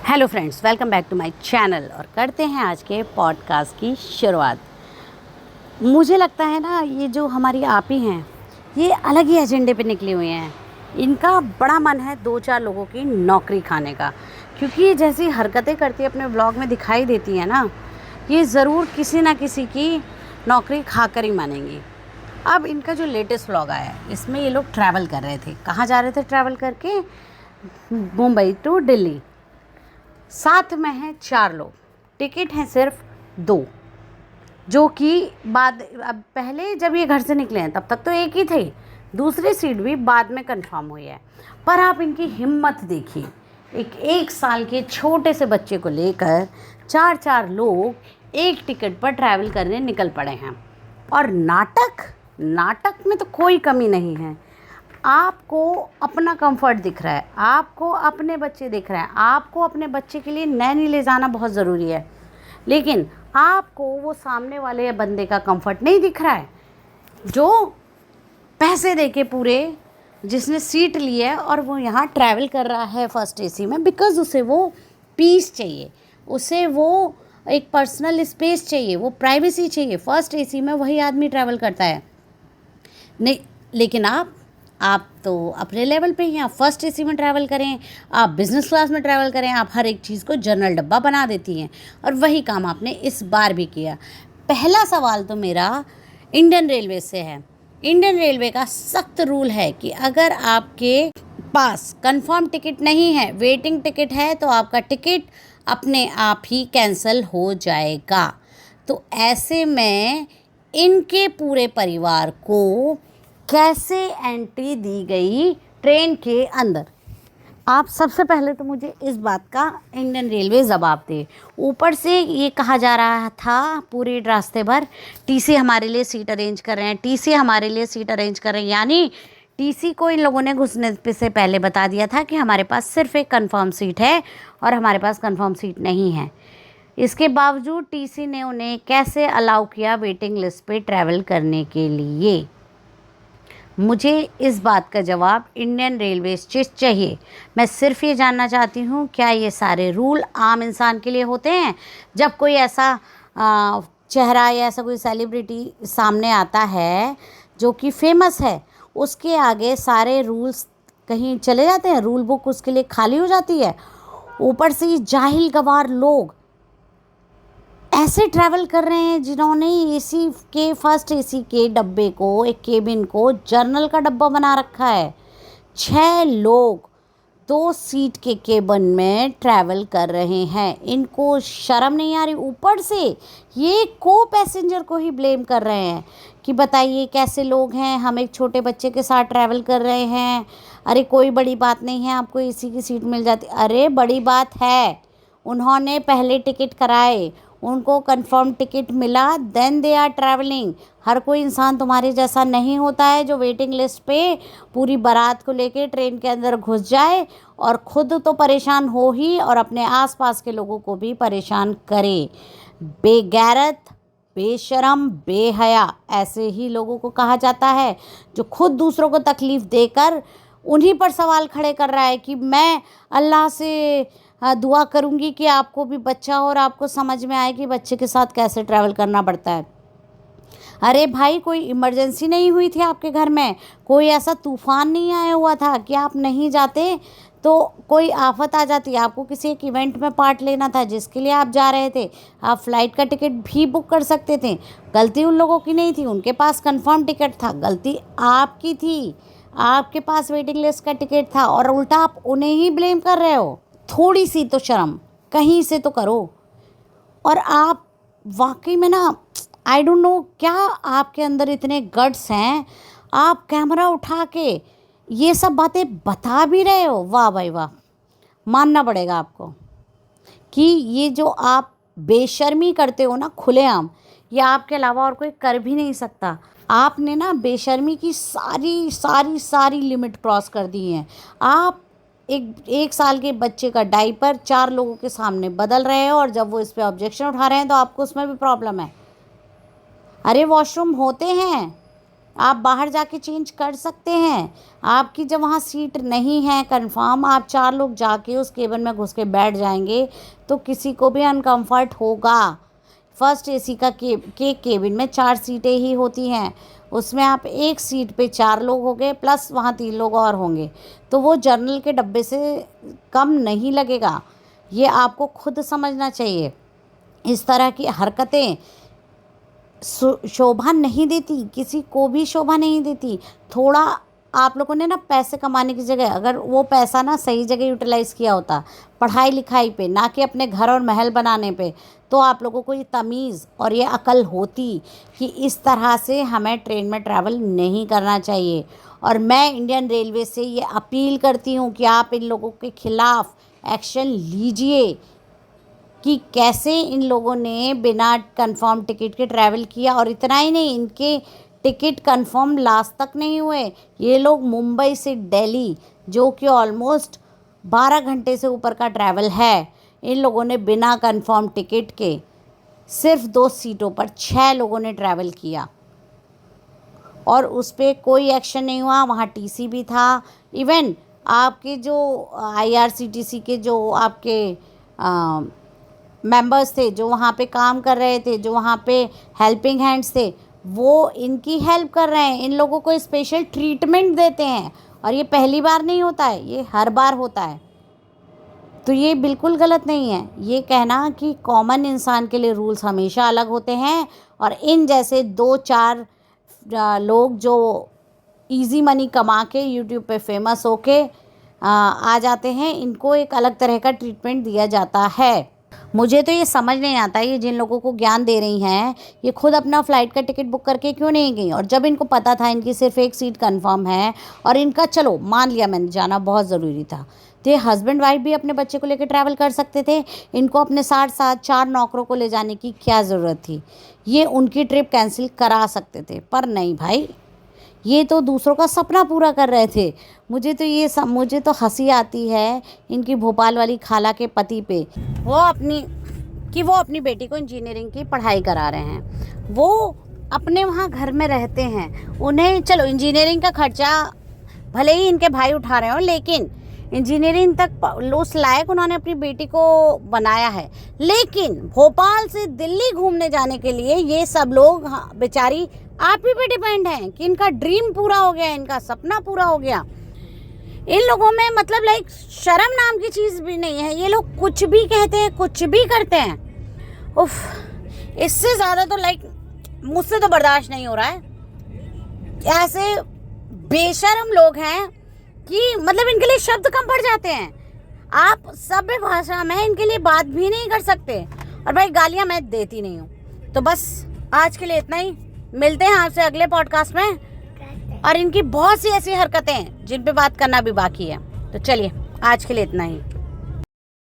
Hello friends, welcome back to my channel. और करते हैं आज के पॉडकास्ट की शुरुआत। मुझे लगता है ना, ये जो हमारी आप ही हैं, ये अलग ही एजेंडे पे निकले हुए हैं। इनका बड़ा मन है दो चार लोगों की नौकरी खाने का, क्योंकि ये जैसी हरकतें करती है अपने ब्लॉग में दिखाई देती है ना, ये ज़रूर किसी ना किसी की नौकरी खाकर ही मानेंगी। अब इनका जो लेटेस्ट व्लॉग आया है, इसमें ये लोग ट्रैवल कर रहे थे। कहाँ जा रहे थे ट्रैवल करके? मुंबई टू दिल्ली। साथ में हैं 4 लोग, टिकट हैं सिर्फ 2, जो कि अब पहले जब ये घर से निकले हैं तब तक तो एक ही थे, दूसरी सीट भी बाद में कंफर्म हुई है। पर आप इनकी हिम्मत देखिए, एक साल के छोटे से बच्चे को लेकर 4 लोग एक टिकट पर ट्रैवल करने निकल पड़े हैं। और नाटक में तो कोई कमी नहीं है। आपको अपना कंफर्ट दिख रहा है, आपको अपने बच्चे दिख रहे हैं, आपको अपने बच्चे के लिए नैनी ले जाना बहुत ज़रूरी है, लेकिन आपको वो सामने वाले बंदे का कंफर्ट नहीं दिख रहा है, जो पैसे देके पूरे, जिसने सीट ली है और वो यहाँ ट्रैवल कर रहा है फर्स्ट एसी में, बिकॉज़ उसे वो पीस चाहिए, उसे वो एक पर्सनल स्पेस चाहिए, वो प्राइवेसी चाहिए। फर्स्ट एसी में वही आदमी ट्रैवल करता है। नहीं, लेकिन आप तो अपने लेवल पे ही, आप फर्स्ट एसी में ट्रैवल करें, आप बिज़नेस क्लास में ट्रैवल करें, आप हर एक चीज़ को जनरल डब्बा बना देती हैं। और वही काम आपने इस बार भी किया। पहला सवाल तो मेरा इंडियन रेलवे से है। इंडियन रेलवे का सख्त रूल है कि अगर आपके पास कंफर्म टिकट नहीं है, वेटिंग टिकट है, तो आपका टिकट अपने आप ही कैंसिल हो जाएगा। तो ऐसे में इनके पूरे परिवार को कैसे एंट्री दी गई ट्रेन के अंदर? आप सबसे पहले तो मुझे इस बात का इंडियन रेलवे जवाब दे। ऊपर से ये कहा जा रहा था पूरे रास्ते भर, टीसी हमारे लिए सीट अरेंज कर रहे हैं, टीसी हमारे लिए सीट अरेंज कर रहे हैं। यानी टीसी को इन लोगों ने घुसने से पहले बता दिया था कि हमारे पास सिर्फ एक कंफर्म सीट है और हमारे पास कंफर्म सीट नहीं है। इसके बावजूद टीसी ने उन्हें कैसे अलाउ किया वेटिंग लिस्ट पे ट्रैवल करने के लिए? मुझे इस बात का जवाब इंडियन रेलवे से चाहिए। मैं सिर्फ ये जानना चाहती हूँ, क्या ये सारे रूल आम इंसान के लिए होते हैं? जब कोई ऐसा चेहरा या ऐसा कोई सेलिब्रिटी सामने आता है जो कि फेमस है, उसके आगे सारे रूल्स कहीं चले जाते हैं, रूल बुक उसके लिए खाली हो जाती है। ऊपर से ये जाहिल गवार लोग ऐसे ट्रैवल कर रहे हैं जिन्होंने एसी के फर्स्ट एसी के डब्बे को, एक केबिन को जर्नल का डब्बा बना रखा है। 6 लोग 2 सीट के केबिन में ट्रैवल कर रहे हैं। इनको शर्म नहीं आ रही? ऊपर से ये को पैसेंजर को ही ब्लेम कर रहे हैं कि बताइए कैसे लोग हैं, हम एक छोटे बच्चे के साथ ट्रैवल कर रहे हैं, अरे कोई बड़ी बात नहीं है, आपको एसी की सीट मिल जाती। अरे बड़ी बात है, उन्होंने पहले टिकट कराए, उनको कंफर्म टिकट मिला, देन दे आर ट्रैवलिंग। हर कोई इंसान तुम्हारे जैसा नहीं होता है जो वेटिंग लिस्ट पे पूरी बारात को लेके ट्रेन के अंदर घुस जाए और खुद तो परेशान हो ही और अपने आसपास के लोगों को भी परेशान करे। बेगैरत, बेशरम, बेहया, ऐसे ही लोगों को कहा जाता है जो खुद दूसरों को तकलीफ़ देकर उन्हीं पर सवाल खड़े कर रहा है कि मैं अल्लाह से दुआ करूंगी कि आपको भी बच्चा हो और आपको समझ में आए कि बच्चे के साथ कैसे ट्रैवल करना पड़ता है। अरे भाई, कोई इमरजेंसी नहीं हुई थी आपके घर में? कोई ऐसा तूफान नहीं आया हुआ था कि आप नहीं जाते तो कोई आफत आ जाती? आपको किसी एक इवेंट में पार्ट लेना था जिसके लिए आप जा रहे थे, आप फ्लाइट का टिकट भी बुक कर सकते थे। गलती उन लोगों की नहीं थी, उनके पास कंफर्म टिकट था, गलती आपकी थी, आपके पास वेटिंग लिस्ट का टिकट था और उल्टा आप उन्हें ही ब्लेम कर रहे हो। थोड़ी सी तो शर्म कहीं से तो करो। और आप वाकई में ना, आई डोंट नो क्या आपके अंदर इतने गट्स हैं, आप कैमरा उठा के ये सब बातें बता भी रहे हो। वाह भाई वाह, मानना पड़ेगा आपको कि ये जो आप बेशर्मी करते हो ना खुलेआम, ये आपके अलावा और कोई कर भी नहीं सकता। आपने ना बेशर्मी की सारी लिमिट क्रॉस कर दी है। आप एक साल के बच्चे का डायपर 4 लोगों के सामने बदल रहे हैं और जब वो इस पे ऑब्जेक्शन उठा रहे हैं तो आपको उसमें भी प्रॉब्लम है। अरे वॉशरूम होते हैं, आप बाहर जाके चेंज कर सकते हैं। आपकी जब वहाँ सीट नहीं है कंफर्म, आप 4 लोग जाके उस केबिन में घुस के बैठ जाएंगे तो किसी को भी अनकंफर्ट होगा। फर्स्ट एसी का केबिन में 4 सीटें ही होती हैं, उसमें आप एक सीट पे 4 लोग होंगे प्लस वहाँ 3 लोग और होंगे, तो वो जर्नल के डब्बे से कम नहीं लगेगा। ये आपको खुद समझना चाहिए। इस तरह की हरकतें शोभा नहीं देती, किसी को भी शोभा नहीं देती। थोड़ा आप लोगों ने ना पैसे कमाने की जगह अगर वो पैसा ना सही जगह यूटिलाइज़ किया होता, पढ़ाई लिखाई पे, ना कि अपने घर और महल बनाने पे, तो आप लोगों को ये तमीज़ और ये अकल होती कि इस तरह से हमें ट्रेन में ट्रैवल नहीं करना चाहिए। और मैं इंडियन रेलवे से ये अपील करती हूँ कि आप इन लोगों के खिलाफ़ एक्शन लीजिए कि कैसे इन लोगों ने बिना कंफर्म टिकट के ट्रैवल किया। और इतना ही नहीं, इनके टिकट कंफर्म लास्ट तक नहीं हुए। ये लोग मुंबई से दिल्ली, जो कि ऑलमोस्ट 12 घंटे से ऊपर का ट्रैवल है, इन लोगों ने बिना कंफर्म टिकट के सिर्फ 2 सीटों पर 6 लोगों ने ट्रैवल किया और उस पर कोई एक्शन नहीं हुआ। वहाँ टीसी भी था। इवन आपके जो IRCTC के जो आपके मेंबर्स थे, जो वहाँ पे काम कर रहे थे, जो वहाँ पे हेल्पिंग हैंड्स थे, वो इनकी हेल्प कर रहे हैं, इन लोगों को स्पेशल ट्रीटमेंट देते हैं। और ये पहली बार नहीं होता है, ये हर बार होता है। तो ये बिल्कुल गलत नहीं है ये कहना कि कॉमन इंसान के लिए रूल्स हमेशा अलग होते हैं और इन जैसे 2-4 लोग जो इजी मनी कमा के यूट्यूब पे फेमस होके आ जाते हैं, इनको एक अलग तरह का ट्रीटमेंट दिया जाता है। मुझे तो ये समझ नहीं आता, ये जिन लोगों को ज्ञान दे रही हैं, ये खुद अपना फ़्लाइट का टिकट बुक करके क्यों नहीं गई। और जब इनको पता था इनकी सिर्फ एक सीट कंफर्म है और इनका चलो मान लिया मैंने जाना बहुत ज़रूरी था, तो ये हस्बैंड वाइफ भी अपने बच्चे को लेकर ट्रैवल कर सकते थे। इनको अपने साथ 4 नौकरों को ले जाने की क्या ज़रूरत थी। ये उनकी ट्रिप कैंसिल करा सकते थे, पर नहीं भाई, ये तो दूसरों का सपना पूरा कर रहे थे। मुझे तो हंसी आती है इनकी भोपाल वाली खाला के पति पे। वो अपनी बेटी को इंजीनियरिंग की पढ़ाई करा रहे हैं, वो अपने वहाँ घर में रहते हैं। उन्हें चलो इंजीनियरिंग का खर्चा भले ही इनके भाई उठा रहे हो, लेकिन इंजीनियरिंग तक उस लायक उन्होंने अपनी बेटी को बनाया है। लेकिन भोपाल से दिल्ली घूमने जाने के लिए ये सब लोग बेचारी आप ही पे डिपेंड हैं कि इनका ड्रीम पूरा हो गया, इनका सपना पूरा हो गया। इन लोगों में मतलब लाइक शर्म नाम की चीज़ भी नहीं है। ये लोग कुछ भी कहते हैं, कुछ भी करते हैं। उफ, इससे ज़्यादा तो लाइक मुझसे तो बर्दाश्त नहीं हो रहा है। ऐसे बेशर्म लोग हैं कि मतलब इनके लिए शब्द कम पड़ जाते हैं। आप सभ्य भाषा में इनके लिए बात भी नहीं कर सकते। और भाई गालियाँ मैं देती नहीं हूँ। तो बस आज के लिए इतना ही। मिलते हैं आपसे अगले पॉडकास्ट में। और इनकी बहुत सी ऐसी हरकतें हैं जिन पे बात करना भी बाकी है। तो चलिए आज के लिए इतना ही।